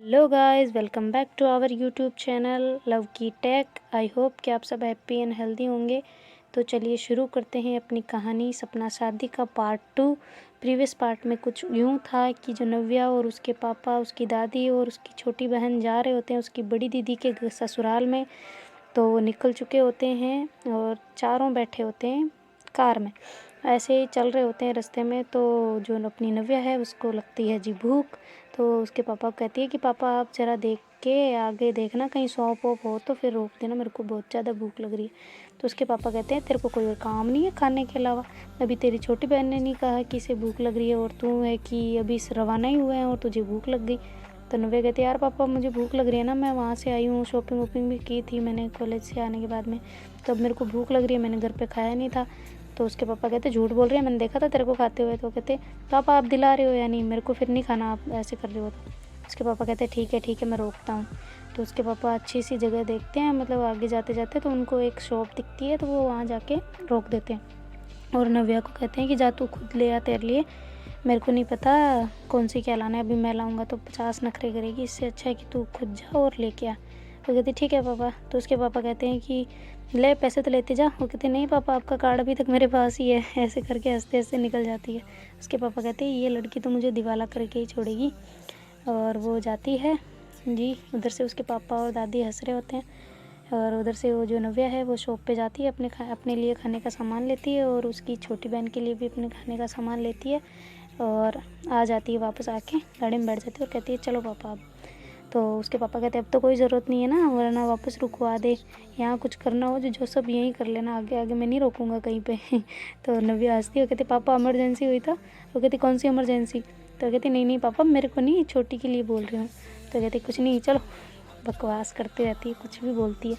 Hello guys, welcome back to our YouTube channel love की tech. I hope कि आप सब हैप्पी एंड हेल्दी होंगे। तो चलिए शुरू करते हैं अपनी कहानी सपना शादी का पार्ट 2। प्रीवियस पार्ट में कुछ यूँ था कि जो नव्या और उसके पापा, उसकी दादी और उसकी छोटी बहन जा रहे होते हैं उसकी बड़ी दीदी के ससुराल में। तो वो निकल चुके होते हैं और चारों बैठे होते हैं कार में। ऐसे ही चल रहे होते हैं रास्ते में। तो जो अपनी नव्या है उसको लगती है जी भूख। तो उसके पापा को कहती है कि पापा आप ज़रा देख के आगे देखना, कहीं सौंप वोप हो तो फिर रोक देना, मेरे को बहुत ज़्यादा भूख लग रही है। तो उसके पापा कहते हैं तेरे को कोई और काम नहीं है खाने के अलावा? अभी तेरी छोटी बहन ने नहीं कहा कि इसे भूख लग रही है और तू है कि अभी रवाना ही हुए हैं और तुझे भूख लग गई। तो नव्या कहती है यार पापा मुझे भूख लग रही है ना, मैं वहाँ से आई हूँ, शॉपिंग वॉपिंग भी की थी मैंने कॉलेज से आने के बाद में, तो अब मेरे को भूख लग रही है, मैंने घर पे खाया नहीं था। तो उसके पापा कहते झूठ बोल रही है, मैंने देखा था तेरे को खाते हुए। तो कहते पापा आप दिला रहे हो या नहीं, मेरे को फिर नहीं खाना, आप ऐसे कर रहे हो। तो उसके पापा कहते ठीक है मैं रोकता हूँ। तो उसके पापा अच्छी सी जगह देखते हैं, मतलब आगे जाते जाते तो उनको एक शॉप दिखती है, तो वो वहाँ जाके रोक देते हैं और नव्या को कहते हैं कि जा तू खुद ले आ, तेरे लिए मेरे को नहीं पता कौन सी क्या लाना है, अभी मैं लाऊंगा तो 50 नखरे करेगी, इससे अच्छा है कि तू खुद जा और लेके आ। वो कहती ठीक है पापा। तो उसके पापा कहते हैं कि ले पैसे तो लेते जा। वो कहते नहीं पापा आपका कार्ड अभी तक मेरे पास ही है। ऐसे करके हंसते हंसते निकल जाती है। उसके पापा कहते हैं ये लड़की तो मुझे दिवाला करके ही छोड़ेगी। और वो जाती है जी। उधर से उसके पापा और दादी हंस रहे होते हैं और उधर से वो जो नव्या है वो शॉप पे जाती है, अपने लिए खाने का सामान लेती है और उसकी छोटी बहन के लिए भी अपने खाने का सामान लेती है और आ जाती है वापस, आके गाड़ी में बैठ जाती है और कहती है चलो पापा अब। तो उसके पापा कहते हैं अब तो कोई ज़रूरत नहीं है ना, वरना वापस रुकवा दे, यहाँ कुछ करना हो जो सब यहीं कर लेना, आगे आगे मैं नहीं रोकूंगा कहीं पे। तो नव्या हंसती है, कहती पापा इमरजेंसी हुई था। वो कहती कौन सी इमरजेंसी? तो कहती नहीं पापा मेरे को नहीं, छोटी के लिए बोल रही हूँ। तो कहती कुछ नहीं, चलो। बकवास करती रहती है, कुछ भी बोलती है।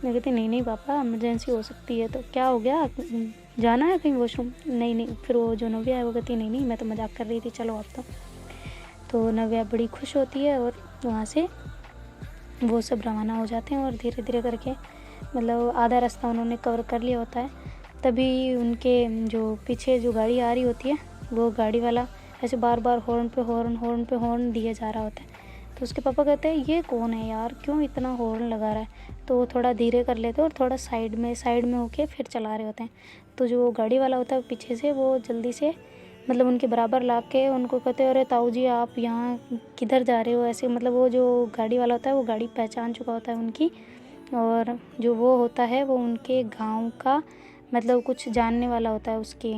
मैं कहती नहीं पापा इमरजेंसी हो सकती है। तो क्या हो गया, जाना है कहीं वॉशरूम? नहीं। फिर वो जो नव्या है वो कहती नहीं मैं तो मजाक कर रही थी, चलो आप। तो नव्या बड़ी खुश होती है और वहाँ से वो सब रवाना हो जाते हैं और धीरे धीरे करके मतलब आधा रास्ता उन्होंने कवर कर लिया होता है। तभी उनके जो पीछे जो गाड़ी आ रही होती है वो गाड़ी वाला ऐसे बार बार हॉर्न पे हॉर्न दिया जा रहा होता है। तो उसके पापा कहते हैं ये कौन है यार, क्यों इतना हॉर्न लगा रहा है? तो वो थोड़ा धीरे कर लेते हैं और थोड़ा साइड में होके फिर चला रहे होते हैं। तो जो गाड़ी वाला होता है पीछे से वो जल्दी से मतलब उनके बराबर ला के उनको कहते अरे ताऊ जी आप यहाँ किधर जा रहे हो, ऐसे मतलब वो जो गाड़ी वाला होता है वो गाड़ी पहचान चुका होता है उनकी। और जो वो होता है वो उनके गांव का मतलब कुछ जानने वाला होता है, उसके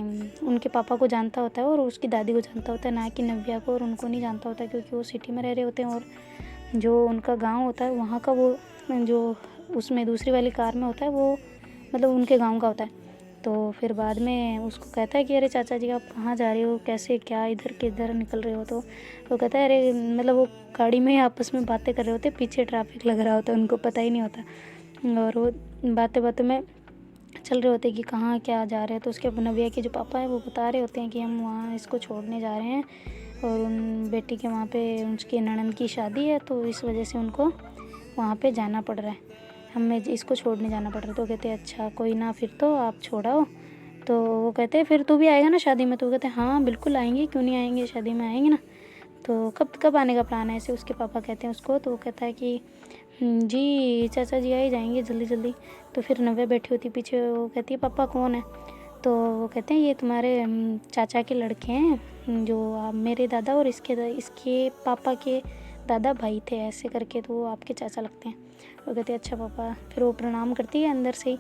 उनके पापा को जानता होता है और उसकी दादी को जानता होता है, ना कि नव्या को और उनको नहीं जानता होता क्योंकि वो सिटी में रह रहे होते हैं। और जो उनका गांव होता है वहाँ का वो जो उसमें दूसरी वाली कार में होता है वो मतलब उनके गांव का होता है। तो फिर बाद में उसको कहता है कि अरे चाचा जी आप कहाँ जा रहे हो, कैसे क्या इधर किधर निकल रहे हो? तो वो कहता है अरे मतलब वो गाड़ी में आपस में बातें कर रहे होते, पीछे ट्रैफिक लग रहा होता है, उनको पता ही नहीं होता और वो बातें में चल रहे होते कि कहाँ क्या जा रहे हैं। तो उसके नव्या के जो पापा हैं वो बता रहे होते हैं कि हम वहाँ इसको छोड़ने जा रहे हैं और उन बेटी के वहाँ पे उसकी ननद की शादी है, तो इस वजह से उनको वहाँ पे जाना पड़ रहा है, हमें इसको छोड़ने जाना पड़ रहा है। तो कहते हैं अच्छा कोई ना, फिर तो आप छोड़ाओ। तो वो कहते हैं फिर तू भी आएगा ना शादी में? तो वो कहते हैं हाँ बिल्कुल आएंगे, क्यों नहीं आएंगे, शादी में आएंगे ना। तो कब कब आने का प्लान है ऐसे उसके पापा कहते हैं उसको। तो वो कहता है कि जी चाचा जी आ ही जाएंगे जल्दी जल्दी। तो फिर नव्या बैठी होती पीछे, वो कहती है पापा कौन है? तो वो कहते हैं ये तुम्हारे चाचा के लड़के हैं, जो मेरे दादा और इसके पापा के दादा भाई थे, ऐसे करके तो वो आपके चाचा लगते हैं। वो कहते हैं अच्छा पापा। फिर वो प्रणाम करती है अंदर से ही।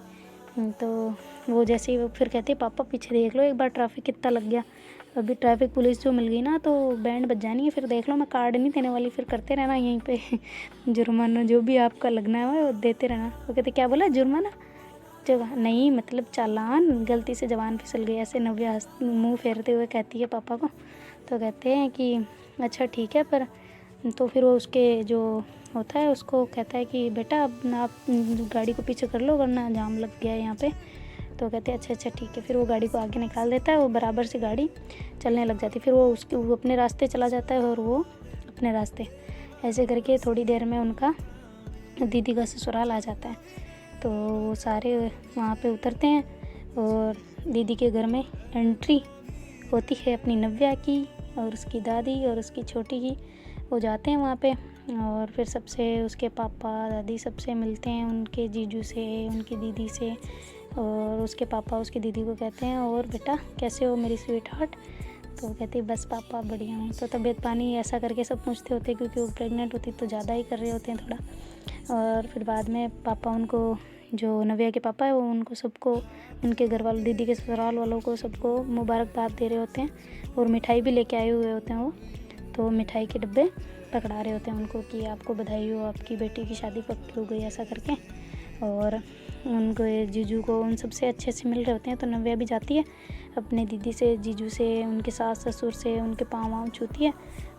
तो वो जैसे ही वो फिर कहती है पापा पीछे देख लो एक बार ट्रैफिक कितना लग गया, अभी ट्रैफिक पुलिस जो मिल गई ना तो बैंड बज जानी है, फिर देख लो मैं कार्ड नहीं देने वाली, फिर करते रहना यहीं पे जुर्माना जो भी आपका लगना है वो देते रहना। वो कहते क्या बोला, जुर्माना? जगह नहीं मतलब चालान, गलती से जवान फिसल गई, ऐसे नव्या मुंह फेरते हुए कहती है पापा को। तो कहते हैं कि अच्छा ठीक है, पर तो फिर वो उसके जो होता है उसको कहता है कि बेटा अब आप गाड़ी को पीछे कर लो वरना जाम लग गया है यहाँ पे। तो कहते हैं अच्छा ठीक है। फिर वो गाड़ी को आगे निकाल देता है, वो बराबर से गाड़ी चलने लग जाती है, फिर वो अपने रास्ते चला जाता है और वो अपने रास्ते। ऐसे करके थोड़ी देर में उनका दीदी का ससुराल आ जाता है। तो वो सारे वहाँ पे उतरते हैं और दीदी के घर में एंट्री होती है अपनी नव्या की और उसकी दादी और उसकी छोटी की। वो जाते हैं वहाँ पे और फिर सबसे उसके पापा दादी सबसे मिलते हैं, उनके जीजू से, उनकी दीदी से। और उसके पापा उसकी दीदी को कहते हैं, और बेटा कैसे हो मेरी स्वीट हार्ट। तो वो कहती है बस पापा बढ़िया हूँ। तो तबीयत पानी ऐसा करके सब पूछते होते हैं, क्योंकि वो प्रेग्नेंट होती तो ज़्यादा ही कर रहे होते हैं थोड़ा। और फिर बाद में पापा उनको, जो नव्या के पापा है, वो उनको सबको, उनके घर वालों, दीदी के ससुराल वालों को सबको मुबारकबाद दे रहे होते हैं। और मिठाई भी लेके आए हुए होते हैं वो। तो मिठाई के डब्बे पकड़ा रहे होते हैं उनको कि आपको बधाई हो, आपकी बेटी की शादी पक्की हो गई, ऐसा करके। और उनको, जीजू को उन सबसे अच्छे से मिल रहे होते हैं। तो नव्या भी जाती है अपने दीदी से, जीजू से, उनके सास ससुर से, उनके पाँव वाँव छूती है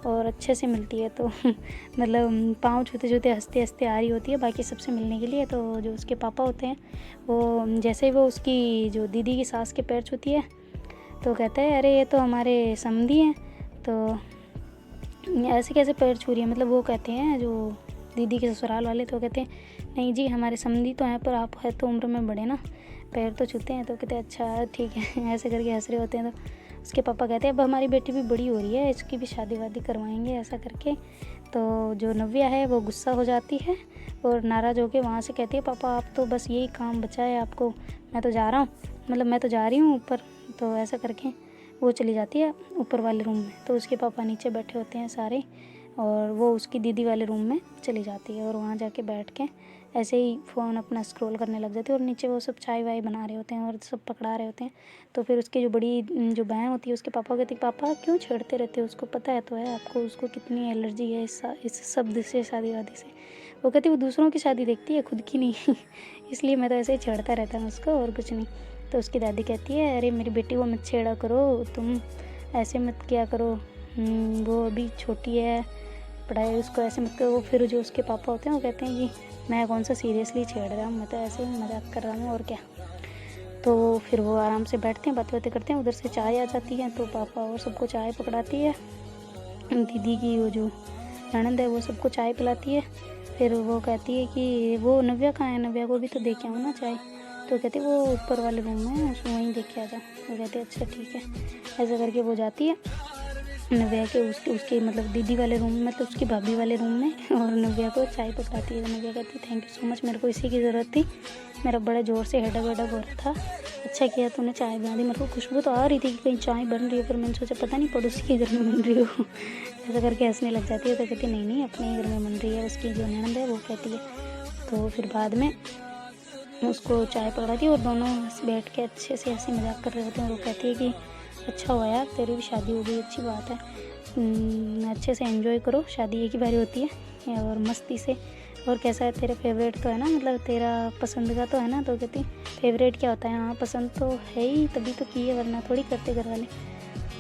और अच्छे से मिलती है। तो मतलब पाँव छूते छूते हंसते हंसते आ रही होती है बाकी सबसे मिलने के लिए। तो जो उसके पापा होते हैं, वो जैसे ही वो उसकी जो दीदी की सास के पैर छूती है, तो कहते हैं अरे ये तो हमारे समधी हैं, तो ऐसे कैसे पैर छू रही है। मतलब वो कहते हैं जो दीदी के ससुराल वाले, तो कहते हैं नहीं जी हमारे समधी तो हैं, पर आप है तो उम्र में बड़े ना, पैर तो छूते हैं। तो कहते हैं अच्छा ठीक है, ऐसे करके हंस रहे होते हैं। तो उसके पापा कहते हैं अब हमारी बेटी भी बड़ी हो रही है, इसकी भी शादी वादी करवाएंगे, ऐसा करके। तो जो नव्या है वो गुस्सा हो जाती है और नाराज़ होकर वहाँ से कहती है पापा आप तो बस यही काम बचा है आपको, मैं तो जा रहा हूँ, मतलब मैं तो जा रही हूँ ऊपर। तो ऐसा करके वो चली जाती है ऊपर वाले रूम में। तो उसके पापा नीचे बैठे होते हैं सारे, और वो उसकी दीदी वाले रूम में चली जाती है और वहाँ जाके बैठ के ऐसे ही फ़ोन अपना स्क्रॉल करने लग जाती है। और नीचे वो सब चाय वाय बना रहे होते हैं और सब पकड़ा रहे होते हैं। तो फिर उसकी जो बड़ी जो बहन होती है, उसके पापा कहती है पापा क्यों छेड़ते रहते हो उसको, पता है तो है आपको उसको कितनी एलर्जी है इस शब्द से, शादी वादी से। वो कहती है वो दूसरों की शादी देखती है, खुद की नहीं इसलिए मैं तो ऐसे ही छेड़ता रहता हूँ उसको, और कुछ नहीं। तो उसकी दादी कहती है अरे मेरी बेटी को मत छेड़ा करो, तुम ऐसे मत किया करो, वो अभी छोटी है, पढ़ाई उसको ऐसे मत करो। फिर जो उसके पापा होते हैं वो कहते हैं कि मैं कौन सा सीरियसली छेड़ रहा हूँ, मैं तो ऐसे ही मजाक कर रहा हूँ और क्या। तो फिर वो आराम से बैठते हैं, बातें बातें करते हैं। उधर से चाय आ जाती है, तो पापा और सबको चाय पकड़ाती है। दीदी की वो जो ननद है वो सबको चाय पिलाती है। फिर वो कहती है कि वो नव्या कहाँ है, नव्या को भी तो दे के आऊँ ना चाय। तो कहती है वो ऊपर वाले रूम में है, उसको वहीं देख के आ जाओ। वो कहते हैं अच्छा ठीक है। ऐसा करके वो जाती है नव्या के उसके मतलब दीदी वाले रूम में, मतलब उसकी भाभी वाले रूम में, और नव्या को चाय पकड़ाती है। नव्या कहती है थैंक यू सो मच, मेरे को इसी की ज़रूरत थी, मेरा बड़ा ज़ोर से हेडक वेडक हो रहा था, अच्छा किया तूने चाय बना दी। मेरे को खुशबू तो आ रही थी कि कहीं चाय बन रही है, पर मैंने सोचा पता नहीं पड़ोसी के घर में बन रही हो ऐसा करके हंसने लग जाती है। तो कहती नहीं नहीं अपने ही घर में बन रही है, उसकी जो ननद है वो कहती है। तो फिर बाद में उसको चाय पकड़ाती है और दोनों बैठ के अच्छे से हंसी मजाक कर रहे होते हैं। और वो कहती है कि अच्छा हुआ यार तेरी भी शादी हो गई, अच्छी बात है, अच्छे से एंजॉय करो, शादी एक ही बारी होती है, और मस्ती से। और कैसा है तेरा फेवरेट तो है ना, मतलब तेरा पसंद का तो है ना। तो कहती फेवरेट क्या होता है, हाँ पसंद तो है ही, तभी तो की है, वरना थोड़ी करते घर वाले।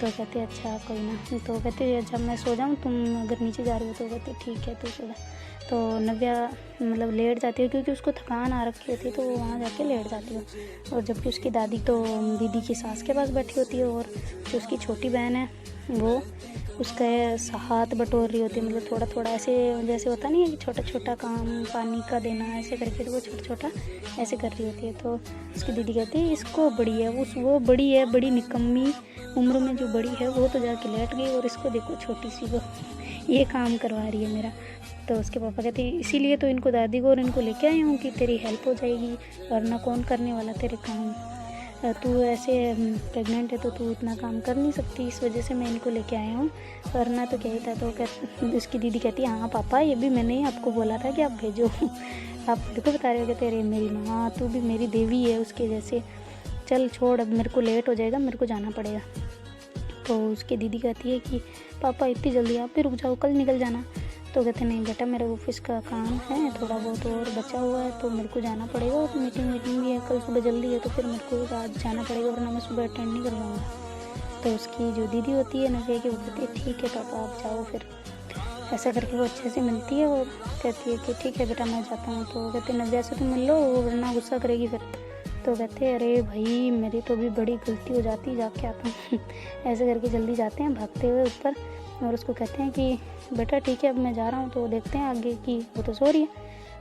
तो कहते अच्छा कोई ना। तो कहते जब मैं सो जाऊँ, तुम अगर नीचे जा रही हो, तो कहते ठीक है तू सो जा। तो नव्या मतलब लेट जाती है, क्योंकि उसको थकान आ रखी होती है, तो वो वहाँ जाके लेट जाती है। और जबकि उसकी दादी तो दीदी की सास के पास बैठी होती है, और जो उसकी छोटी बहन है वो उसका हाथ बटोर रही होती है, मतलब थोड़ा थोड़ा ऐसे, जैसे होता नहीं है कि छोटा छोटा काम पानी का देना ऐसे करके, तो वो छोटा छोटा ऐसे कर रही होती है। तो उसकी दीदी कहती है इसको बड़ी है, वो बड़ी है, बड़ी निकम्मी उम्र में जो बड़ी है वो तो जाके लेट गई, और इसको देखो छोटी सी वो ये काम करवा रही है मेरा। तो उसके पापा कहते हैं इसीलिए तो इनको दादी को और इनको लेके आई हूँ कि तेरी हेल्प हो जाएगी, वरना कौन करने वाला तेरे काम, तू ऐसे प्रेग्नेंट है तो तू इतना काम कर नहीं सकती, इस वजह से मैं इनको लेके आया हूँ, वरना तो क्या ही था। तो उसकी दीदी कहती है हाँ पापा ये भी मैंने ही आपको बोला था कि आप भेजो आप बिल्कुल बता रहे हो कि तेरे मेरी माँ, तू भी मेरी देवी है उसके जैसे, चल छोड़ अब मेरे को लेट हो जाएगा, मेरे को जाना पड़ेगा। तो उसकी दीदी कहती है कि पापा इतनी जल्दी आप भी रुक जाओ, कल निकल जाना। तो कहते नहीं बेटा मेरा ऑफिस का काम है थोड़ा बहुत और बचा हुआ है, तो मेरे को जाना पड़ेगा, और मीटिंग भी है कल सुबह जल्दी है, तो फिर मेरे को आज जाना पड़ेगा, वरना मैं सुबह अटेंड नहीं कर पाऊँगा। तो उसकी जो दीदी होती है नव्या की, वो कहती है ठीक है पापा आप जाओ। फिर ऐसा करके वो अच्छे से मिलती है और कहती है कि ठीक है बेटा मैं जाता हूँ। तो कहते नव्या से तो मिल लो, वो वरना गुस्सा करेगी फिर। तो कहते अरे भाई मेरी तो भी बड़ी गलती हो जाती, जाके आता हूँ ऐसे करके जल्दी जाते हैं भागते हुए ऊपर, और उसको कहते हैं कि बेटा ठीक है अब मैं जा रहा हूँ, तो देखते हैं आगे की, वो तो सो रही है।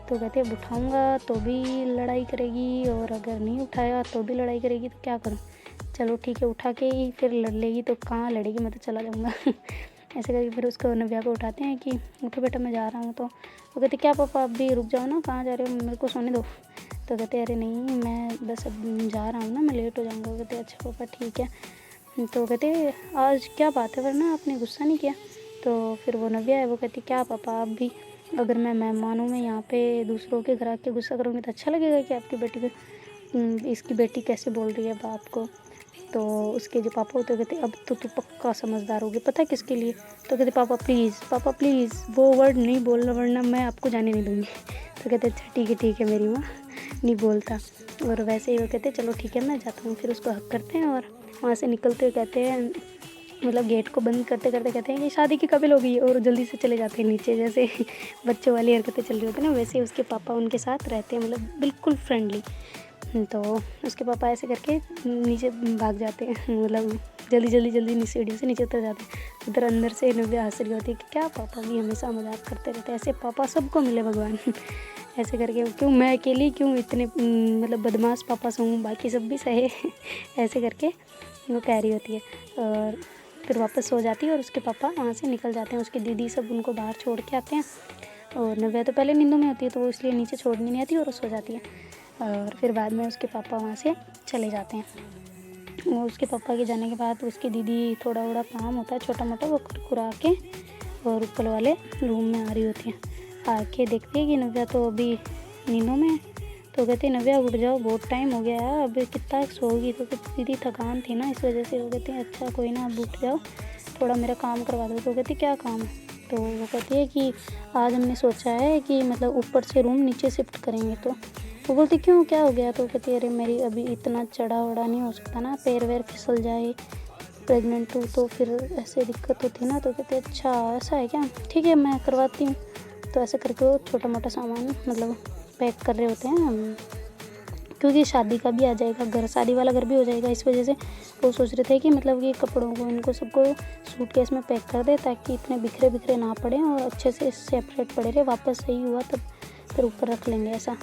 तो कहते हैं उठाऊँगा तो भी लड़ाई करेगी, और अगर नहीं उठाया तो भी लड़ाई करेगी, तो क्या करूँ, चलो ठीक है उठा के ही फिर लड़ लेगी, तो कहाँ लड़ेगी, मैं तो चला जाऊँगा ऐसे करके फिर उसको नव्या को उठाते हैं कि उठो बेटा मैं जा रहा हूँ। तो वो कहते क्या पापा आप भी रुक जाओ ना, कहाँ जा रहे हो, मेरे को सोने दो। तो कहते अरे नहीं मैं बस अब जा रहा हूँ ना, मैं लेट हो जाऊँगा। वो कहते अच्छा पापा ठीक है। तो कहते आज क्या बात है, वरना आपने गुस्सा नहीं किया। तो फिर वो नव्या है वो कहती क्या पापा आप भी, अगर मैं मेहमान हूँ, मैं यहाँ पे दूसरों के घर आके गुस्सा करूँगी तो अच्छा लगेगा कि आपकी बेटी को, इसकी बेटी कैसे बोल रही है बाप को। तो उसके जो पापा होते कहते अब तो तू पक्का समझदार होगी, पता है किसके लिए। तो कहते पापा प्लीज़ वो वर्ड नहीं बोलना वरना मैं आपको जाने नहीं दूँगी। तो कहते अच्छा ठीक है मेरी माँ, नहीं बोलता। और वैसे ही वो कहते चलो ठीक है मैं जाता हूँ। फिर उसको हक करते हैं और वहाँ से निकलते हुए कहते हैं, मतलब गेट को बंद करते करते कहते हैं कि शादी की काबिल हो गई है, और जल्दी से चले जाते हैं नीचे। जैसे बच्चों वाली हरकतें चल रही होती है ना, वैसे उसके पापा उनके साथ रहते हैं, मतलब बिल्कुल फ्रेंडली। तो उसके पापा ऐसे करके नीचे भाग जाते हैं, मतलब जल्दी सीढ़ी से नीचे उतर जाते हैं। उधर अंदर से नव्या हंस रही होती है कि क्या पापा भी हमेशा मजाक करते रहते हैं, ऐसे पापा सबको मिले भगवान। ऐसे करके क्यों मैं अकेली क्यों इतने मतलब बदमाश पापा से हूँ, बाकी सब भी सहे। ऐसे करके वो कह रही होती है। और फिर वापस सो जाती है और उसके पापा वहाँ से निकल जाते हैं। उसकी दीदी सब उनको बाहर छोड़ के आते हैं, और नव्या तो पहले नींदों में होती है तो वो इसलिए नीचे छोड़ने नहीं आती और सो जाती है। और फिर बाद में उसके पापा वहाँ से चले जाते हैं। और उसके पापा के जाने के बाद उसकी दीदी थोड़ा काम होता है छोटा मोटा, वो कुरकुरा के और ऊपर वाले रूम में आ रही होती है। आके देखती है कि नव्या तो अभी नींदों में है। तो कहती नव्या उठ जाओ, बहुत टाइम हो गया है, अभी कितना सोगी। तो दीदी थकान थी ना इस वजह से। वो कहती है अच्छा कोई ना, अब उठ जाओ, थोड़ा मेरा काम करवा दो। तो कहती क्या काम है। तो वो कहती है कि आज हमने सोचा है कि मतलब ऊपर से रूम नीचे शिफ्ट करेंगे। तो वो बोलती क्यों क्या हो गया। तो कहती अरे मेरी अभी इतना चढ़ा वड़ा नहीं हो सकता ना, पैर वैर फिसल जाए, प्रेग्नेंट हूँ तो फिर ऐसे दिक्कत होती है ना। तो कहते अच्छा ऐसा है क्या, ठीक है मैं करवाती हूँ। तो ऐसे करके वो छोटा मोटा सामान मतलब पैक कर रहे होते हैं हम, क्योंकि शादी का भी आ जाएगा घर, शादी वाला घर भी हो जाएगा। इस वजह से वो सोच रहे थे कि मतलब कि कपड़ों को इनको सबको सूटकेस में पैक कर दे, ताकि इतने बिखरे ना पड़े और अच्छे से सेपरेट पड़े रहे। वापस सही हुआ तब फिर ऊपर रख लेंगे ऐसा।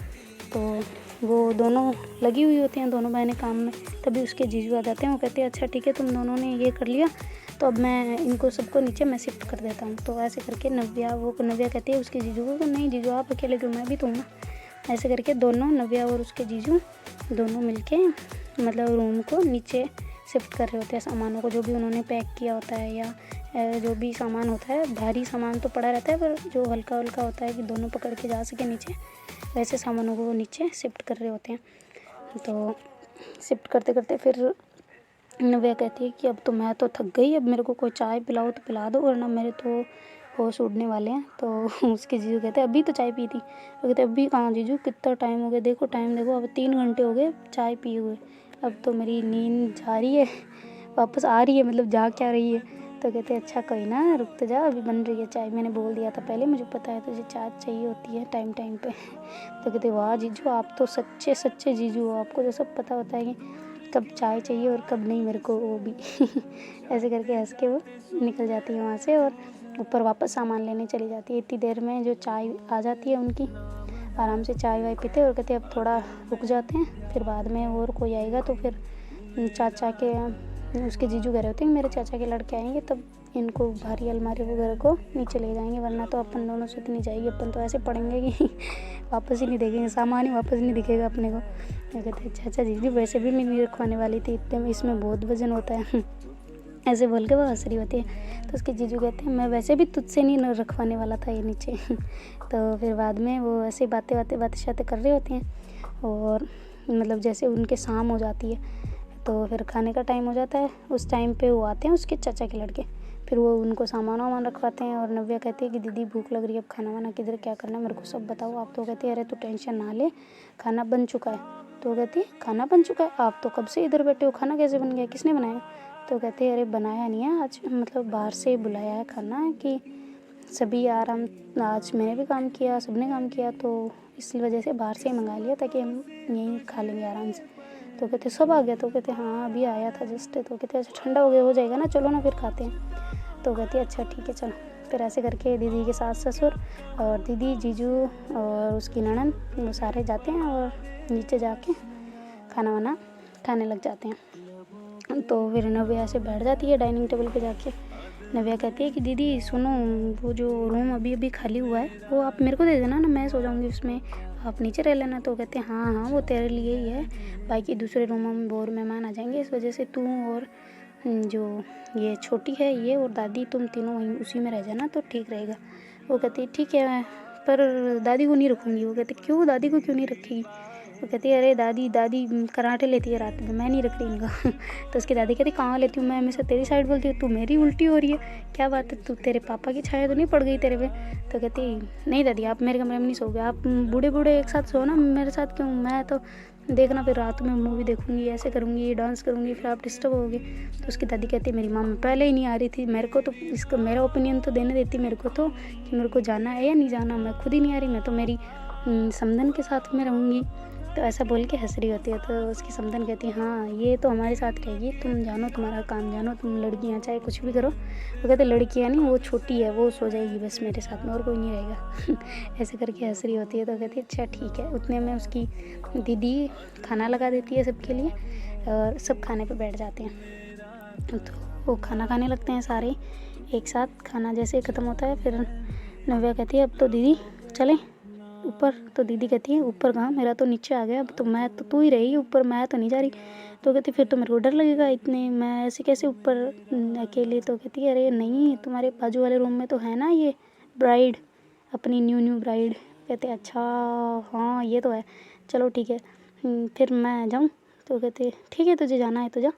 तो वो दोनों लगी हुई होती हैं, दोनों बहनें काम में। तभी उसके जीजू आ जाते हैं। वो कहते हैं अच्छा ठीक है तुम दोनों ने ये कर लिया, तो अब मैं इनको सबको नीचे मैं शिफ्ट कर देता हूँ। तो ऐसे करके नव्या कहती है उसके जीजू को नहीं जीजू आप अकेले क्यों, मैं भी तो हूँ ना। ऐसे करके दोनों नव्या और उसके जीजू दोनों मिलके मतलब रूम को नीचे शिफ्ट कर रहे होते हैं। सामानों को जो भी उन्होंने पैक किया होता है, या जो भी सामान होता है, भारी सामान तो पड़ा रहता है, पर जो हल्का होता है कि दोनों पकड़ के जा सके नीचे, वैसे सामानों को वो नीचे शिफ्ट कर रहे होते हैं। तो शिफ्ट करते करते फिर नव्या कहती है कि अब तो मैं तो थक गई, अब मेरे को कोई चाय पिलाओ तो पिला दो, वरना मेरे तो होश उड़ने वाले हैं। तो उसके जीजू कहते हैं अभी तो चाय पी थी। वो कहते अभी कहाँ जीजू, कितना टाइम हो गया, देखो टाइम देखो, अब 3 घंटे हो गए चाय पिए हुए, अब तो मेरी नींद जा रही है, वापस आ रही है, मतलब जा क्या रही है। तो कहते अच्छा कोई ना रुक तो जा, अभी बन रही है चाय, मैंने बोल दिया था पहले, मुझे पता है तुझे चाय चाहिए होती है टाइम पे। तो कहते वाह जीजू आप तो सच्चे जीजू हो, आपको तो सब पता होता है कि कब चाय चाहिए और कब नहीं मेरे को, वो भी। ऐसे करके हंस के वो निकल जाती है वहाँ से और ऊपर वापस सामान लेने चली जाती है। इतनी देर में जो चाय आ जाती है उनकी, आराम से चाय वाय पीते और कहते अब थोड़ा रुक जाते हैं, फिर बाद में और कोई आएगा तो फिर चाचा के उसके जीजू कह रहे होते हैं मेरे चाचा के लड़के आएंगे तब इनको भारी अलमारी वगैरह को नीचे ले जाएंगे, वरना तो अपन दोनों से नहीं जाएगी, अपन तो ऐसे पड़ेंगे कि वापस ही नहीं देखेंगे, सामान ही वापस नहीं दिखेगा अपने को। कहते हैं चाचा जीजू वैसे भी मैं नहीं रखवाने वाली थी, इतने में इसमें बहुत वजन होता है। ऐसे बोल के वो हंस रही होती है। तो उसके जीजू कहते हैं मैं वैसे भी तुझसे नहीं रखवाने वाला था ये नीचे। तो फिर बाद में वो ऐसे बातें शातें कर रही होती हैं और मतलब जैसे उनके शाम हो जाती है तो फिर खाने का टाइम हो जाता है। उस टाइम पे वो आते हैं उसके चाचा के लड़के, फिर वो उनको सामान वामान रखवाते हैं। और नव्या कहती है कि दीदी भूख लग रही है, अब खाना वाना किधर क्या करना है मेरे को सब बताओ आप। तो कहती है अरे तू टेंशन ना ले, खाना बन चुका है। तो कहती है खाना बन चुका है, आप तो कब से इधर बैठे हो, खाना कैसे बन गया, किसने बनाया। तो कहते हैं अरे बनाया नहीं है आज, मतलब बाहर से बुलाया है खाना कि सभी आराम, आज मैंने भी काम किया सबने काम किया तो इस वजह से बाहर से ही मंगा लिया ताकि हम यहीं खा लेंगे आराम से। तो कहते सब आ गया। तो कहते हाँ अभी आया था जस्ट। तो कहते अच्छा ठंडा हो गया हो जाएगा ना, चलो ना फिर खाते हैं। तो कहती अच्छा ठीक है चलो। फिर ऐसे करके दीदी के सास ससुर और दीदी जीजू और उसकी ननद वो सारे जाते हैं और नीचे जाके खाना वाना खाने लग जाते हैं। तो फिर नव्या से बैठ जाती है डाइनिंग टेबल पे जाके नव्या कहती है कि दीदी सुनो, वो जो रूम अभी अभी खाली हुआ है वो आप मेरे को दे देना ना, मैं सो जाऊँगी उसमें, आप नीचे रह लेना। तो कहते हैं हाँ हाँ वो तेरे लिए ही है, बाकी दूसरे रूमों में और मेहमान आ जाएंगे, इस वजह से तू और जो ये छोटी है ये और दादी तुम तीनों वहीं उसी में रह जाना तो ठीक रहेगा। वो कहती ठीक है पर दादी को नहीं रखूँगी। वो कहते क्यों, दादी को क्यों नहीं रखेगी? वो कहती है अरे दादी कराटे लेती है रात में, मैं नहीं रख रही इनका। तो उसकी दादी कहती कहाँ लेती हूँ मैं, हमेशा तेरी साइड बोलती हूँ, तू मेरी उल्टी हो रही है, क्या बात है, तू तेरे पापा की छाया तो नहीं पड़ गई तेरे पे? तो कहती नहीं दादी आप मेरे कमरे में नहीं सोओगे, आप बूढ़े बूढ़े एक साथ सो ना, मेरे साथ क्यों, मैं तो देखना फिर रात में मूवी देखूंगी, ऐसे करूँगी, डांस करूँगी, फिर आप डिस्टर्ब होगे। तो उसकी दादी कहती है मेरी माँ पहले ही नहीं आ रही थी, मेरे को तो इसका मेरा ओपिनियन तो देने देती मेरे को तो कि मेरे को जाना है या नहीं जाना, मैं खुद ही नहीं आ रही, मैं तो मेरी समधन के साथ में रहूँगी। तो ऐसा बोल के हंस रही होती है। तो उसकी समधन कहती है हाँ ये तो हमारे साथ रहेगी, तुम जानो तुम्हारा काम जानो, तुम लड़कियाँ चाहे कुछ भी करो। वो कहते लड़कियाँ नहीं, वो छोटी है, वो सो जाएगी बस मेरे साथ में, और कोई नहीं रहेगा। ऐसे करके हंस रही होती है। तो कहती है अच्छा ठीक है। उतने में उसकी दीदी खाना लगा देती है सबके लिए और सब खाने पे बैठ जाते हैं। तो वो खाना खाने लगते हैं सारे एक साथ। खाना जैसे ख़त्म होता है फिर नव्या कहती है अब तो दीदी चलें ऊपर। तो दीदी कहती है ऊपर कहाँ, मेरा तो नीचे आ गया, अब तो मैं तो तू ही रहेगी ऊपर, मैं तो नहीं जा रही। तो कहती फिर तो मेरे को डर लगेगा इतने, मैं ऐसे कैसे ऊपर अकेले। तो कहती है अरे नहीं तुम्हारे बाजू वाले रूम में तो है ना ये ब्राइड, अपनी न्यू ब्राइड। कहते अच्छा हाँ ये तो है, चलो ठीक है फिर मैं जाऊँ। तो कहते ठीक है तुझे जाना है तो जा।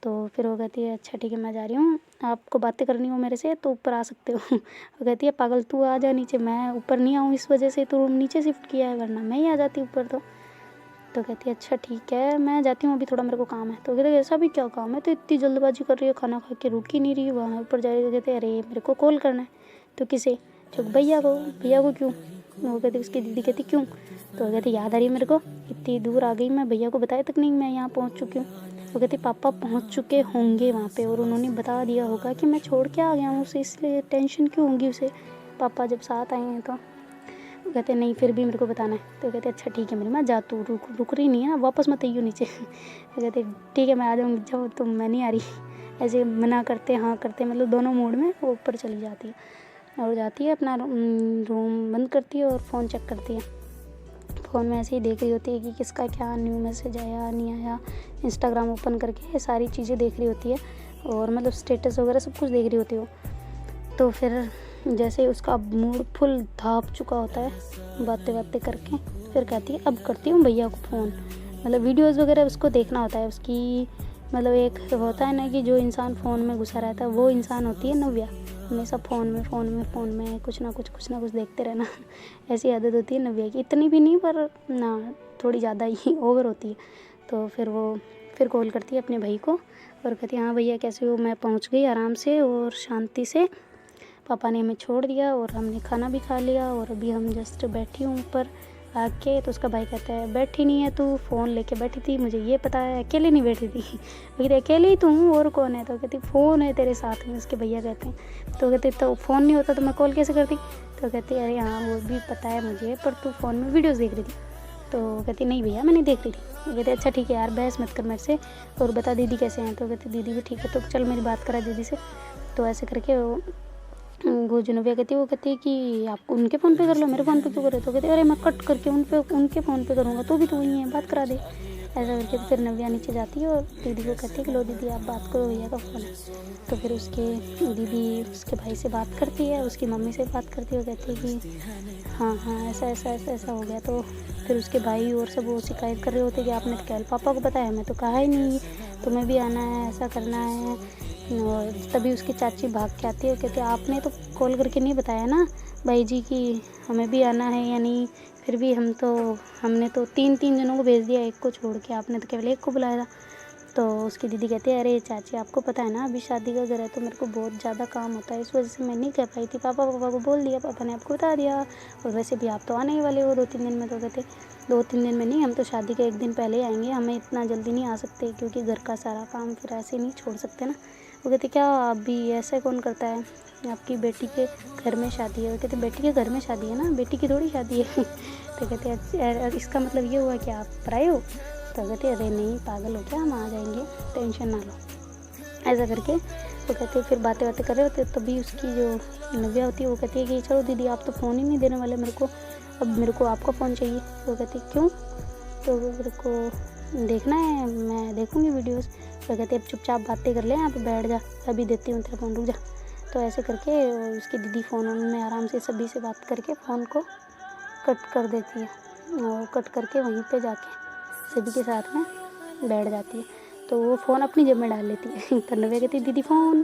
तो फिर वो कहती है अच्छा ठीक है मैं जा रही हूँ, आपको बातें करनी हो मेरे से तो ऊपर आ सकते हो। वो कहती है पागल तू आ जा नीचे, मैं ऊपर नहीं आऊँ इस वजह से तो रूम नीचे शिफ्ट किया है, वरना मैं ही आ जाती ऊपर। तो कहती है अच्छा ठीक है मैं जाती हूँ, अभी थोड़ा मेरे को काम है। तो कहते ऐसा भी क्या काम है, तो इतनी जल्दबाजी कर रही है, खाना खा के रुक ही नहीं रही, वहाँ ऊपर जा रही। तो कहते अरे मेरे को कॉल करना है। तो किसे? जो भैया को। भैया को क्यों? वो कहती उसकी दीदी कहती क्यों? तो कहती याद आ रही है मेरे को, इतनी दूर आ गई मैं, भैया को बताया तक नहीं मैं यहाँ पहुँच चुकी हूँ। वो कहती पापा पहुँच चुके होंगे वहाँ पे और उन्होंने बता दिया होगा कि मैं छोड़ के आ गया हूँ उसे, इसलिए टेंशन क्यों होगी उसे, पापा जब साथ आए हैं तो। वो कहते नहीं फिर भी मेरे को बताना है। तो कहते अच्छा ठीक है मेरी माँ जा, तू रुक रही नहीं है ना, वापस मत आइयो नीचे। वो कहते ठीक है मैं आ जाऊँगी, जाओ तुम, मैं नहीं आ रही। ऐसे मना करते हाँ करते मतलब दोनों मूड में वो ऊपर चली जाती है और जाती है अपना रूम बंद करती है और फ़ोन चेक करती है। फ़ोन में ऐसे ही देख रही होती है कि किसका क्या न्यू मैसेज आया नहीं आया, इंस्टाग्राम ओपन करके ये सारी चीज़ें देख रही होती है और मतलब स्टेटस वगैरह सब कुछ देख रही होती है। तो फिर जैसे उसका मूड फुल धाप चुका होता है बातें बातें करके, फिर कहती है अब करती हूँ भैया को फ़ोन, मतलब वीडियोज़ वगैरह उसको देखना होता है उसकी, मतलब एक होता है ना कि जो इंसान फ़ोन में घुसा रहता है वो इंसान होती है नव्या, हमेशा फ़ोन में कुछ ना कुछ देखते रहना। ऐसी आदत होती है नव्या की, इतनी भी नहीं पर ना थोड़ी ज़्यादा ही ओवर होती है। तो फिर वो फिर कॉल करती है अपने भाई को और कहती है हाँ भैया कैसे हो, मैं पहुंच गई आराम से और शांति से, पापा ने हमें छोड़ दिया और हमने खाना भी खा लिया और अभी हम जस्ट बैठी हूँ ऊपर आके। तो उसका भाई कहता है बैठी नहीं है तू, फ़ोन लेके बैठी थी, मुझे ये पता है, अकेले नहीं बैठी थी। वो कहते अकेले ही तो हूँ और कौन है। तो कहती फ़ोन है तेरे साथ में, उसके भैया कहते हैं। तो कहते तो फ़ोन नहीं होता तो मैं कॉल कैसे करती। तो कहती अरे हाँ वो भी पता है मुझे, पर तू फ़ोन में वीडियोज़ देख रही थी। तो कहती नहीं भैया मैं नहीं देख रही थी। वो कहते अच्छा ठीक है यार बहस मत कर मेरे से और बता दीदी कैसे हैं। तो कहती दीदी भी ठीक है, तो चल मेरी बात करा दीदी से। तो ऐसे करके वो जो नव्या कहती है वो कहती है कि आप उनके फ़ोन पे कर लो, मेरे फ़ोन पे क्यों करे। तो कहते अरे मैं कट करके उनके फ़ोन पे करूँगा, तो भी तो वही है, बात करा दे। ऐसा करके तो फिर नव्या नीचे जाती है और दीदी को कहती है कि लो दीदी आप बात करो, भैया का फ़ोन है। तो फिर उसके दीदी उसके भाई से बात करती है, उसकी मम्मी से बात करती है, वो कहती है कि हाँ ऐसा हो गया। तो फिर उसके भाई और सब वो शिकायत कर रहे होते कि आपने तो केवल पापा को बताया, मैं तो कहा ही नहीं, तुम्हें भी आना है, ऐसा करना है। और तभी उसकी चाची भाग के आती है और कहती है आपने तो कॉल करके नहीं बताया ना भाई जी कि हमें भी आना है या नहीं, फिर भी हमने तो तीन जनों को भेज दिया, एक को छोड़ के, आपने तो केवल एक को बुलाया था। तो उसकी दीदी कहती है अरे चाची आपको पता है ना अभी शादी का घर है तो मेरे को बहुत ज़्यादा काम होता है, इस वजह से मैं नहीं कह पाई थी, पापा को बोल दिया, पापा ने आपको बता दिया, और वैसे भी आप तो आने ही वाले हो 2-3 दिन में। तो कहते 2-3 दिन में नहीं, हम तो शादी के 1 दिन पहले ही आएंगे, हमें इतना जल्दी नहीं आ सकते क्योंकि घर का सारा काम फिर ऐसे नहीं छोड़ सकते ना। वो कहते क्या अभी ऐसा कौन करता है, आपकी बेटी के घर में शादी है। वो कहते बेटी के घर में शादी है ना, बेटी की थोड़ी शादी है। तो कहते इसका मतलब ये हुआ कि आप पराए हो। तो कहते अरे नहीं पागल हो क्या, हम आ जाएंगे, टेंशन ना लो। ऐसा करके वो कहती है फिर बातें कर रहे होते, तभी उसकी जो नव्या होती है वो कहती है कि चलो दीदी आप तो फ़ोन ही नहीं देने वाले मेरे को, अब मेरे को आपका फ़ोन चाहिए। वो कहती है क्यों? तो वो मेरे को देखना है, मैं देखूँगी वीडियोज़। वो कहती है अब चुपचाप बातें कर ले, यहाँ पे बैठ जा, अभी देती हूँ तेरा फ़ोन, रुक जा। तो ऐसे करके उसकी दीदी फ़ोन में आराम से सभी से बात करके फ़ोन को कट कर देती है और कट करके वहीं पे जाके सभी के साथ में बैठ जाती है। तो वो फ़ोन अपनी जेब में डाल लेती है। तो नव्या कहती है दीदी फ़ोन।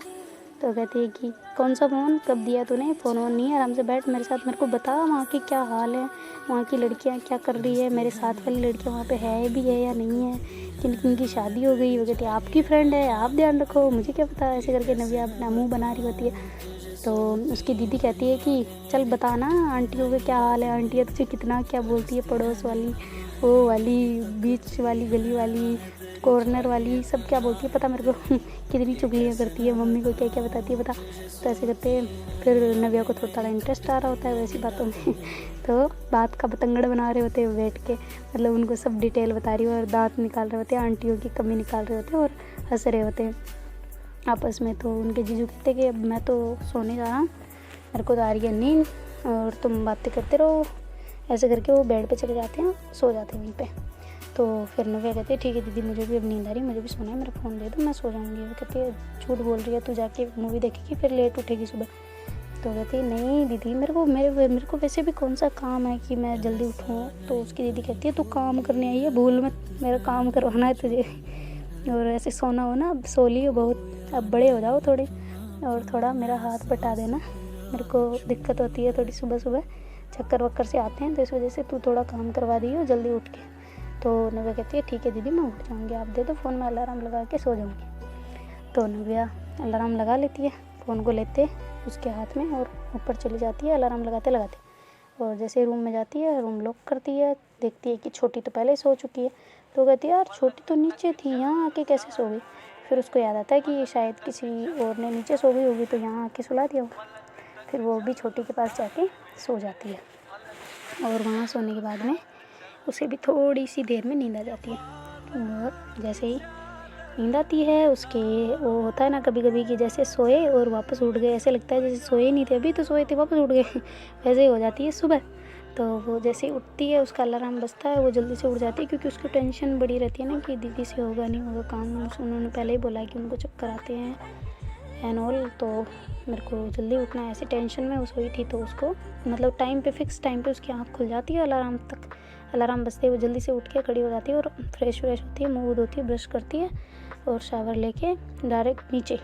तो कहती है कि कौन सा फ़ोन, कब दिया तूने? फ़ोन वोन नहीं है, आराम से बैठ मेरे साथ, मेरे को बता वहाँ की क्या हाल है, वहाँ की लड़कियाँ क्या कर रही है, मेरे साथ वाली लड़कियाँ वहाँ पे है भी है या नहीं है, किन किन की शादी हो गई। वो कहती है आपकी फ्रेंड है, आप ध्यान रखो, मुझे क्या पता। ऐसे करके नव्या अपना मुँह बना रही होती है। तो उसकी दीदी कहती है कि चल बता ना आंटियों के क्या हाल है, आंटियाँ तुझे कितना क्या बोलती है, पड़ोस वाली, वो वाली, बीच वाली, गली वाली, कॉर्नर वाली, सब क्या बोलती है पता मेरे को। कितनी चुगलियाँ करती है, मम्मी को क्या क्या बताती है बता। तो ऐसे करते हैं। फिर नव्या को थोड़ा इंटरेस्ट आ रहा होता है वैसी बातों में। तो बात का पतंगड़ बना रहे होते हैं बैठ के, मतलब उनको सब डिटेल बता रही हो और दांत निकाल रहे होते हैं, आंटियों की कमी निकाल रहे होते हैं और हंस रहे होते हैं आपस में। तो उनके जीजू कहते हैं कि अब मैं तो सोने जा रहा हूँ, मेरे को तो आ रही है नींद और तुम बातें करते रहो। ऐसे करके वो बेड पे चले जाते हैं, सो जाते हैं वहीं पे। तो फिर नव्या कहती है ठीक है दीदी मुझे भी अब नींद आ रही है, मुझे भी सोना है, मेरा फ़ोन दे दो मैं सो जाऊँगी। वो कहती है झूठ बोल रही है, तू जाके मूवी देखेगी फिर लेट उठेगी सुबह। तो कहती है नहीं दीदी मेरे को वैसे भी कौन सा काम है कि मैं जल्दी उठूँ। तो उसकी दीदी कहती है तू काम करने आई है, भूल मत, मेरा काम करवाना है तुझे। और ऐसे सोना हो ना, अब सो ली हो बहुत, अब बड़े हो जाओ थोड़े, और थोड़ा मेरा हाथ बटा देना, मेरे को दिक्कत होती है थोड़ी, सुबह सुबह चक्कर वक्कर से आते हैं, तो इस वजह से तू थोड़ा काम करवा दी हो जल्दी उठ के। तो नव्या कहती है ठीक है दीदी मैं उठ जाऊँगी, आप दे दो फ़ोन, मैं अलार्म लगा के सो जाऊँगी। तो नव्या अलार्म लगा लेती है, फ़ोन को लेते उसके हाथ में और ऊपर चली जाती है अलार्म लगाते लगाते। और जैसे रूम में जाती है, रूम लॉक करती है, देखती है कि छोटी तो पहले सो चुकी है। तो कहती है यार छोटी तो नीचे थी, यहाँ आके कैसे सो गई। फिर उसको याद आता है कि शायद किसी और ने नीचे सो गई होगी तो यहाँ आके सुला दिया होगा। फिर वो भी छोटी के पास जाके सो जाती है और वहाँ सोने के बाद में उसे भी थोड़ी सी देर में नींद आ जाती है। और जैसे ही नींद आती है उसके, वो होता है ना कभी कभी कि जैसे सोए और वापस उठ गए, ऐसे लगता है जैसे सोए नहीं थे, अभी तो सोए थे वापस उठ गए। वैसे ही हो जाती है सुबह। तो वो जैसे ही उठती है उसका अलार्म बजता है, वो जल्दी से उठ जाती है क्योंकि उसको टेंशन बड़ी रहती है ना कि दीदी से होगा नहीं होगा काम। उन्होंने पहले ही बोला है कि उनको चक्कर आते हैं एंड ऑल, तो मेरे को जल्दी उठना है, ऐसी टेंशन में वो सोई थी। तो उसको मतलब टाइम पे, फिक्स टाइम पे उसकी आँख खुल जाती है अलार्म तक। अलार्म बजते वो जल्दी से उठ के खड़ी हो जाती है और फ्रेश व्रेश होती है, मुँह धोती है, ब्रश करती है और शावर लेके डायरेक्ट नीचे।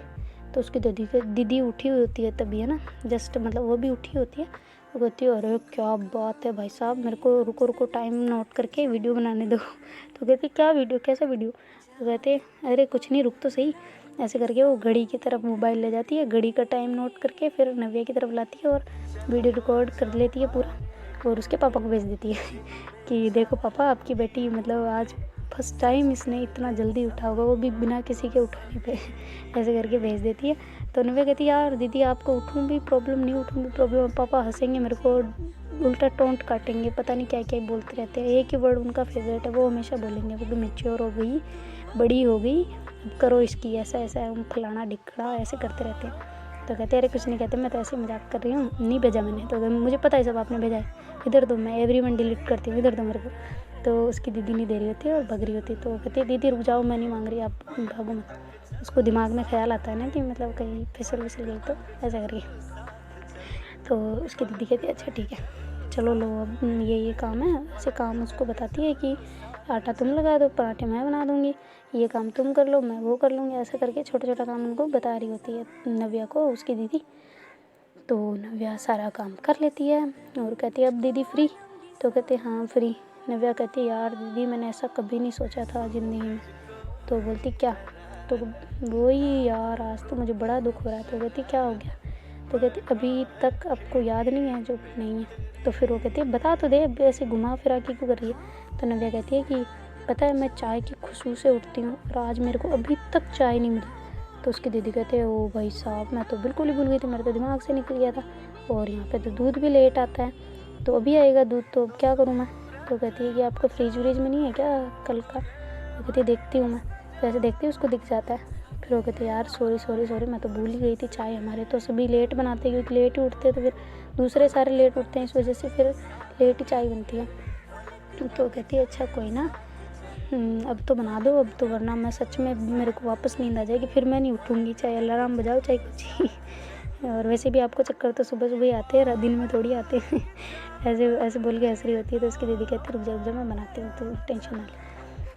तो उसकी दीदी उठी हुई होती है तभी, है ना, जस्ट मतलब वो भी उठी होती है। वो कहती है अरे क्या बात है भाई साहब, मेरे को रुको टाइम नोट करके वीडियो बनाने दो। तो कहती क्या वीडियो, कैसा वीडियो? तो कहते अरे कुछ नहीं, रुक तो सही। ऐसे करके वो घड़ी की तरफ मोबाइल ले जाती है, घड़ी का टाइम नोट करके फिर नव्या की तरफ लाती है और वीडियो रिकॉर्ड कर लेती है पूरा और उसके पापा को भेज देती है कि देखो पापा आपकी बेटी मतलब आज फर्स्ट टाइम इसने इतना जल्दी उठा होगा, वो भी बिना किसी के उठाने पे। ऐसे करके भेज देती है। तो नव्या कहती है यार दीदी आपको उठूँ भी प्रॉब्लम, नहीं उठूँ भी प्रॉब्लम, पापा हंसेंगे, मेरे को उल्टा टोंट काटेंगे, पता नहीं क्या क्या बोलते रहते हैं। एक ही वर्ड उनका फेवरेट है, वो हमेशा बोलेंगे वो भी मैच्योर हो गई, बड़ी हो गई, अब करो इसकी ऐसा ऐसा, फलाना ढिकड़ा, ऐसे करते रहते हैं। तो कहते अरे कुछ नहीं कहते, मैं तो ऐसे ही मजाक कर रही हूँ, नहीं भेजा मैंने। तो मुझे पता है सब आपने भेजा है, इधर दो, मैं एवरीवन डिलीट करती हूँ, इधर दो मेरे को। तो उसकी दीदी नहीं दे रही होती और भग रही होती। तो कहती है दीदी रुक जाओ, मैं नहीं मांग रही, आप भागो मत। उसको दिमाग में ख्याल आता है ना कि मतलब कहीं फिसल विसल गई तो ऐसा करके। तो उसकी दीदी कहती है अच्छा ठीक है चलो लो अब ये काम है। ऐसे काम उसको बताती है कि आटा तुम लगा दो, पराठे मैं बना दूँगी, ये काम तुम कर लो, मैं वो कर लूँगी। ऐसा करके छोटा छोटा काम उनको बता रही होती है नव्या को उसकी दीदी। तो नव्या सारा काम कर लेती है और कहती है अब दीदी फ्री? तो कहते हाँ फ्री। नव्या कहती यार दीदी मैंने ऐसा कभी नहीं सोचा था ज़िंदगी में। तो बोलती क्या? तो वही यार आज तो मुझे बड़ा दुख हो रहा है। तो कहती क्या हो गया? तो कहती अभी तक आपको याद नहीं है जो नहीं है। तो फिर वो कहती है बता तो दे, ऐसे घुमा फिरा के क्यों कर रही है? तो नव्या कहती है कि पता है मैं चाय की खुशबू से उठती हूँ और आज मेरे को अभी तक चाय नहीं मिली। तो उसकी दीदी कहते हैं ओ भाई साहब मैं तो बिल्कुल ही भूल गई थी, मेरे तो दिमाग से निकल गया था, और यहाँ पे तो दूध भी लेट आता है, तो अभी आएगा दूध, तो अब क्या करूँ मैं? तो कहती है कि आपका फ्रिज व्रिज में नहीं है क्या कल का? तो कहती है देखती हूँ मैं। तो ऐसे देखती हूँ उसको दिख जाता है। फिर वो कहते यार सॉरी सॉरी सॉरी, मैं तो भूल ही गई थी, चाय हमारे तो सभी लेट बनाते हैं क्योंकि लेट ही उठते हैं, तो फिर दूसरे सारे लेट उठते हैं, इस वजह से फिर लेट ही चाय बनती है। तो कहती है अच्छा कोई ना, अब तो बना दो अब तो, वरना मैं सच में मेरे को वापस नींद आ जाएगी, फिर मैं नहीं उठूँगी, चाहे अलार्म बजाओ चाहे कुछ ही। और वैसे भी आपको चक्कर तो सुबह सुबह ही आते हैं, दिन में थोड़ी आते हैं। ऐसे ऐसे बोल के हंस रही होती है, तो उसकी दीदी कहती है रुक जा मैं बनाती हूँ, तो टेंशन ना ले।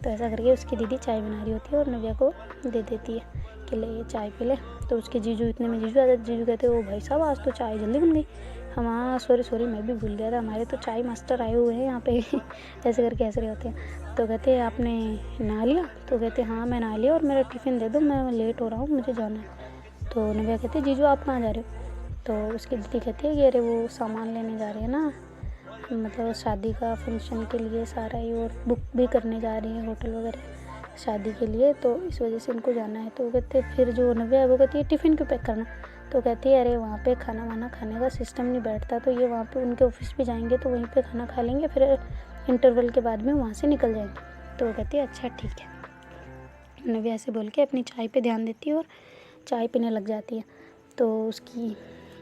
तो ऐसा करके उसकी दीदी चाय बना रही होती है और नव्या को दे देती है कि ले ये चाय पी ले। तो उसके जीजू इतने में जीजू आ जाते, जीजू कहते हैं ओ भाई साहब आज तो चाय जल्दी बन गई। हम हाँ सॉरी सॉरी मैं भी भूल गया था, हमारे तो चाय मास्टर आए हुए हैं यहाँ पे। ऐसे करके हंस रहे होते हैं। तो कहते हैं आपने नहा लिया? तो कहते हाँ मैं नहा लिया और मेरा टिफ़िन दे दो, मैं लेट हो रहा हूँ, मुझे जाना है। तो नव्या कहती है जीजू आप कहाँ जा रहे हो? तो उसकी दीदी कहती है कि अरे वो सामान लेने जा रहे हैं ना, मतलब शादी का फंक्शन के लिए सारा ही, और बुक भी करने जा रही है होटल वगैरह शादी के लिए, तो इस वजह से इनको जाना है। तो कहते फिर जो नव्या है वो कहती है टिफ़िन क्यों पैक करना? तो कहती है अरे वहाँ पे खाना वाना खाने का सिस्टम नहीं बैठता, तो ये वहाँ पे उनके ऑफिस भी जाएंगे तो वहीं पे खाना खा लेंगे, फिर इंटरवल के बाद में वहाँ से निकल जाएंगे। तो वो कहती है अच्छा ठीक है। नव्या ऐसे बोल के अपनी चाय पे ध्यान देती है और चाय पीने लग जाती है। तो उसकी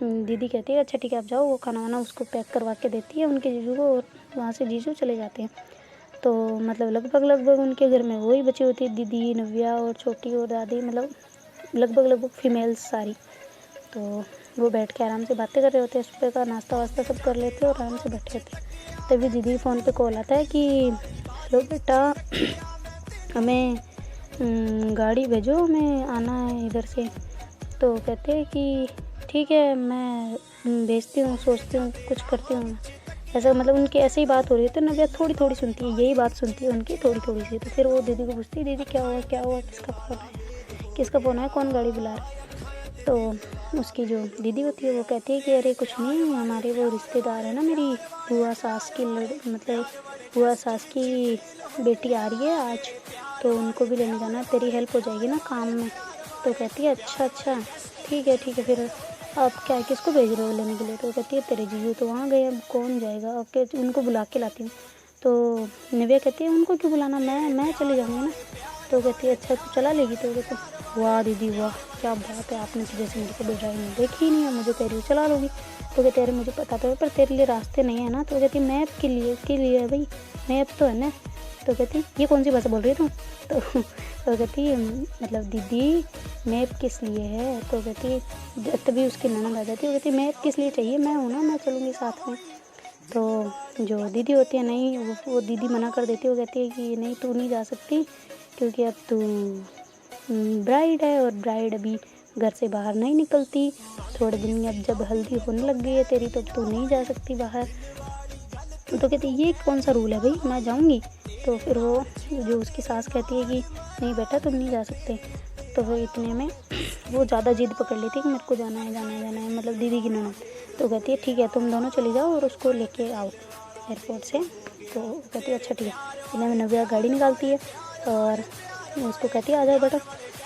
दीदी कहती है अच्छा ठीक है आप जाओ, वो खाना वाना उसको पैक करवा के देती है उनके जीजू को, और वहाँ से जीजू चले जाते हैं। तो मतलब लगभग उनके घर में वही बची होती है, दीदी नव्या और छोटी और दादी, मतलब लगभग फीमेल्स सारी। तो वो बैठ के आराम से बातें कर रहे होते हैं, सुबह का नाश्ता वास्ता सब कर लेते हैं और आराम से बैठे होते हैं। तभी दीदी फ़ोन पे कॉल आता है कि हेलो बेटा हमें गाड़ी भेजो, हमें आना है इधर से। तो कहते हैं कि ठीक है मैं भेजती हूँ, सोचती हूँ कुछ करती हूँ। ऐसा मतलब उनकी ऐसे ही बात हो रही है, तो नव्या थोड़ी थोड़ी सुनती है, यही बात सुनती है उनकी थोड़ी थोड़ी सी। तो फिर वो दीदी को पूछती है दीदी क्या हुआ किसका फ़ोन आया, कौन गाड़ी बुला रहा है? तो उसकी जो दीदी होती है वो कहती है कि अरे कुछ नहीं, हमारे वो रिश्तेदार है ना, मेरी बुआ सास की मतलब बुआ सास की बेटी आ रही है आज, तो उनको भी लेने जाना, तेरी हेल्प हो जाएगी ना काम में। तो कहती है अच्छा ठीक है फिर आप क्या किसको भेज रहे हो लेने के लिए? तो कहती है तेरे जीजू तो वहाँ गए, अब कौन जाएगा, अब क्या उनको बुला के लाती हूँ। तो नव्या कहती है उनको क्यों बुलाना, मैं चली जाऊँगी ना। तो कहती है अच्छा तू चला लेगी? तो कहती वाह दीदी वाह क्या बात है, आपने तो जैसे मेरे को ड्राइविंग देखी ही नहीं है, मुझे कह रही हो चला लोगी। तो कहते अरे मुझे पता तो है पर तेरे लिए रास्ते नहीं है ना। तो कहती मैप के लिए है भाई, मैप तो है ना। तो कहती ये कौन सी भाषा बोल रही है तुम? तो कहती मतलब दीदी मैप किस लिए है? तो कहती तभी उसकी ननद आ जाती है, वो कहती मैप किस लिए चाहिए, मैं हूँ ना, मैं चलूँगी साथ में। तो जो दीदी होती है नहीं वो दीदी मना कर देती है, वो कहती है कि नहीं तू नहीं जा सकती क्योंकि अब तू ब्राइड है और ब्राइड अभी घर से बाहर नहीं निकलती, थोड़े दिन में अब जब हल्दी होने लग गई है तेरी तो अब तू नहीं जा सकती बाहर। तो कहती ये कौन सा रूल है भाई, मैं जाऊँगी। तो फिर वो जो उसकी सास कहती है कि नहीं बेटा तुम नहीं जा सकते। तो वो इतने में वो ज़्यादा जिद पकड़ लेती है कि मेरे को जाना है, मतलब दीदी की ननद। तो कहती है ठीक है तुम दोनों चली जाओ और उसको लेके आओ एयरपोर्ट से। तो कहती है अच्छा ठीक है। इतने में नव्या गाड़ी निकालती है और उसको कहती है आ जाओ बेटा।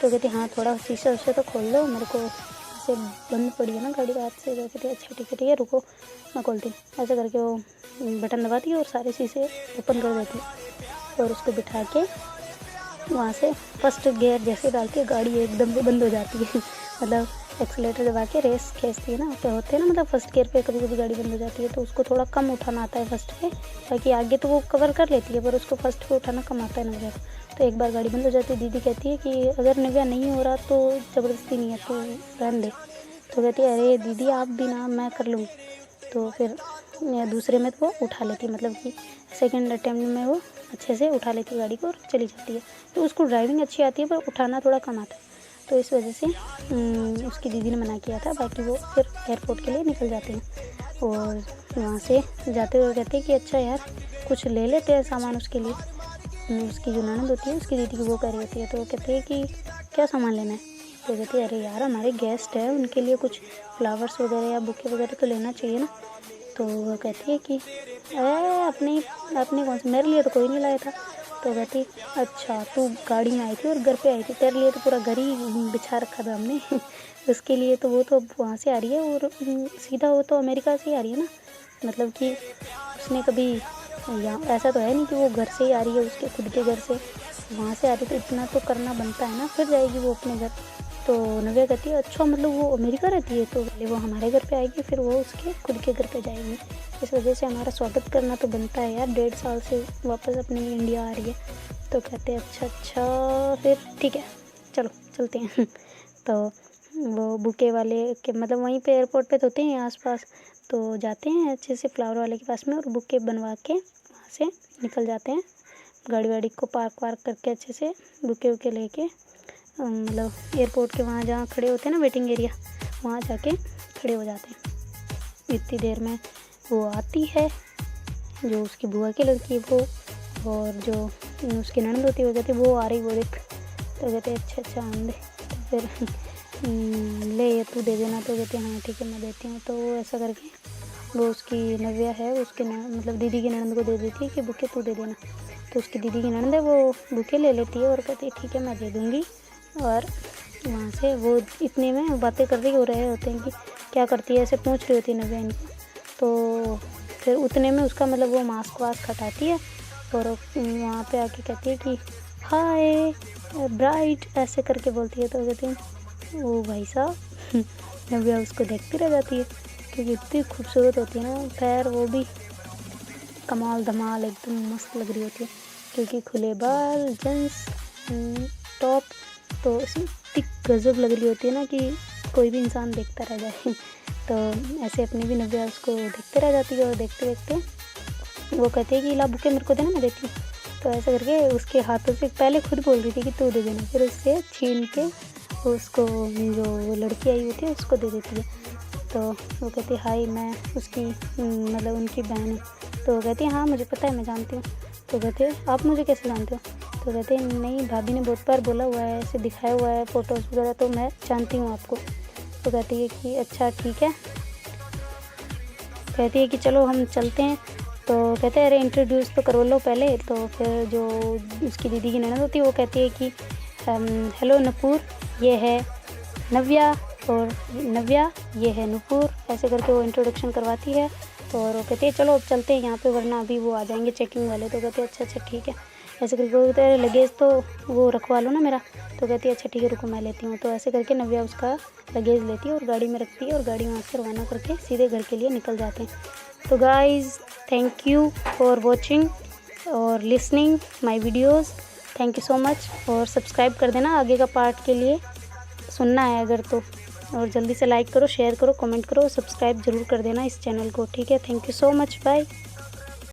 तो कहती है हाँ थोड़ा शीशा उसे तो खोल दो, मेरे को ऐसे बंद पड़ी है ना गाड़ी रात से। तो कहती है अच्छा ठीक है रुको मैं खोलती हूँ। ऐसे करके वो बटन दबाती है और सारे शीशे ओपन कर देती है और उसको बिठा के वहाँ से फर्स्ट गियर जैसे डालती है गाड़ी एकदम से बंद हो जाती है। मतलब एक्सीलेटर दबा के रेस खींचती है ना, तो होते हैं ना, मतलब फर्स्ट गियर पे कभी कभी गाड़ी बंद हो जाती है तो उसको थोड़ा कम उठाना आता है फर्स्ट पे, ताकि आगे तो वो कवर कर लेती है पर उसको फर्स्ट पे उठाना कम आता है नव्या को। तो एक बार गाड़ी बंद हो जाती है, दीदी कहती है कि अगर नव्या नहीं हो रहा तो ज़बरदस्ती नहीं है तो रहने दे। तो कहती है अरे दीदी आप भी ना, मैं कर लूँगी। तो फिर दूसरे में तो वो उठा लेती है, मतलब कि सेकेंड अटेम्प्ट में वो अच्छे से उठा लेती है गाड़ी को और चली जाती है। तो उसको ड्राइविंग अच्छी आती है पर उठाना थोड़ा कम आता है, तो इस वजह से उसकी दीदी ने मना किया था। बाकी वो फिर एयरपोर्ट के लिए निकल जाते हैं और वहाँ से जाते हुए कहते हैं कि अच्छा यार कुछ ले लेते हैं सामान उसके लिए। उसकी जो ननद होती है उसकी दीदी की वो कह रही होती है, तो वो कहते हैं कि क्या सामान लेना है? तो कहती है अरे यार हमारे गेस्ट है, उनके लिए कुछ फ्लावर्स वगैरह या बुके वगैरह तो लेना चाहिए ना। तो वो कहती है कि अपने कौन सा, मेरे लिए तो कोई नहीं लाया था। तो कहती अच्छा तू गाड़ी में आई थी और घर पे आई थी, तेरे लिए तो पूरा घर ही बिछा रखा था हमने। उसके लिए तो वो तो वहाँ से आ रही है और सीधा वो तो अमेरिका से ही आ रही है ना, मतलब कि उसने कभी यहाँ ऐसा तो है नहीं कि वो घर से ही आ रही है, उसके खुद के घर से वहाँ से आ रही, तो इतना तो करना बनता है ना, फिर जाएगी वो अपने घर। तो नव्या कहती है अच्छा मतलब वो अमेरिका रहती है, तो पहले वो हमारे घर पे आएगी फिर वो उसके खुद के घर पे जाएगी। इस वजह से हमारा स्वागत करना तो बनता है यार, 1.5 साल से वापस अपनी इंडिया आ रही है। तो कहते हैं अच्छा फिर ठीक है चलो चलते हैं। तो वो बुके वाले के मतलब वहीं पे एयरपोर्ट पे तो होते हैं आसपास, तो जाते हैं अच्छे से फ्लावर वाले के पास में और बुके बनवा के वहाँ से निकल जाते हैं। गाड़ी वाड़ी को पार्क वार्क करके अच्छे से बुके वुके लेके मतलब एयरपोर्ट के वहाँ जहाँ खड़े होते हैं ना वेटिंग एरिया, वहाँ जाके खड़े हो जाते हैं। इतनी देर में वो आती है जो उसकी बुआ की लड़की है वो, और जो उसकी ननद होती है वो कहती है वो आ रही वो देख। तो कहते हैं अच्छा आने दे, तो फिर ले ये तू दे देना। तो कहते हैं हाँ ठीक है मैं देती हूँ। तो वो ऐसा करके वो उसकी नव्या है उसके मतलब दीदी की ननद को दे देती है कि बुके तू दे देना। तो उसकी दीदी की ननद है वो बुके ले लेती है और कहती है ठीक है मैं दे दूँगी। और वहाँ से वो इतने में बातें कर रही हो रहे होते हैं कि क्या करती है, ऐसे पूछ रही होती है नव्या इनको। तो फिर उतने में उसका मतलब वो मास्क वास्क हटाती है और वहाँ पे आके कहती है कि हाय ब्राइट, ऐसे करके बोलती है। तो कहती है वो भाई साहब नव्या उसको देखती रह जाती है क्योंकि इतनी खूबसूरत होती है ना, पैर वो भी कमाल धमाल एकदम मस्त लग रही होती है क्योंकि खुले बाल जींस टॉप, तो इतनी गजब लग रही होती है ना कि कोई भी इंसान देखता रह जाए। तो ऐसे अपनी भी नव्या उसको देखते रह जाती है और देखते देखते वो कहती है कि ला बुके मेरे को देना मैं देती हूँ। तो ऐसा करके उसके हाथों से पहले खुद बोल रही थी कि तू दे देना, फिर उससे छीन के उसको जो लड़की आई हुई थी उसको दे देती है। तो वो कहती है हाय मैं उसकी मतलब उनकी बहन है। तो वो कहती है हाँ मुझे पता है मैं जानती हूँ। तो कहते हैं आप मुझे कैसे जानते हो। तो कहते हैं नहीं भाभी ने बहुत बार बोला हुआ है, ऐसे दिखाया हुआ है फ़ोटोज़ वगैरह, तो मैं जानती हूँ आपको। तो कहती है कि अच्छा ठीक है। कहती है कि चलो हम चलते हैं। तो कहते हैं अरे इंट्रोड्यूस तो करो लो पहले। तो फिर जो उसकी दीदी की ननद होती है वो कहती है कि हेलो नूपुर, ये है नव्या, और नव्या ये है नूपुर, ऐसे करके वो इंट्रोडक्शन करवाती है। और वो कहती है चलो अब चलते हैं यहाँ पे वरना अभी वो आ जाएंगे चेकिंग वाले। तो कहते हैं अच्छा ठीक है, ऐसे करके वो कहते हैं लगेज तो वो रखवा लो ना मेरा। तो कहती है अच्छा ठीक है रुको मैं लेती हूँ। तो ऐसे करके नव्या उसका लगेज लेती है और गाड़ी में रखती है और गाड़ी वहाँ से रवाना करके सीधे घर के लिए निकल जाते हैं। तो guys thank you for watching और listening my videos, thank you so much. और सब्सक्राइब कर देना आगे का पार्ट के लिए सुनना है अगर तो, और जल्दी से लाइक करो शेयर करो कमेंट करो, सब्सक्राइब ज़रूर कर देना इस चैनल को, ठीक है। Thank you so much, bye.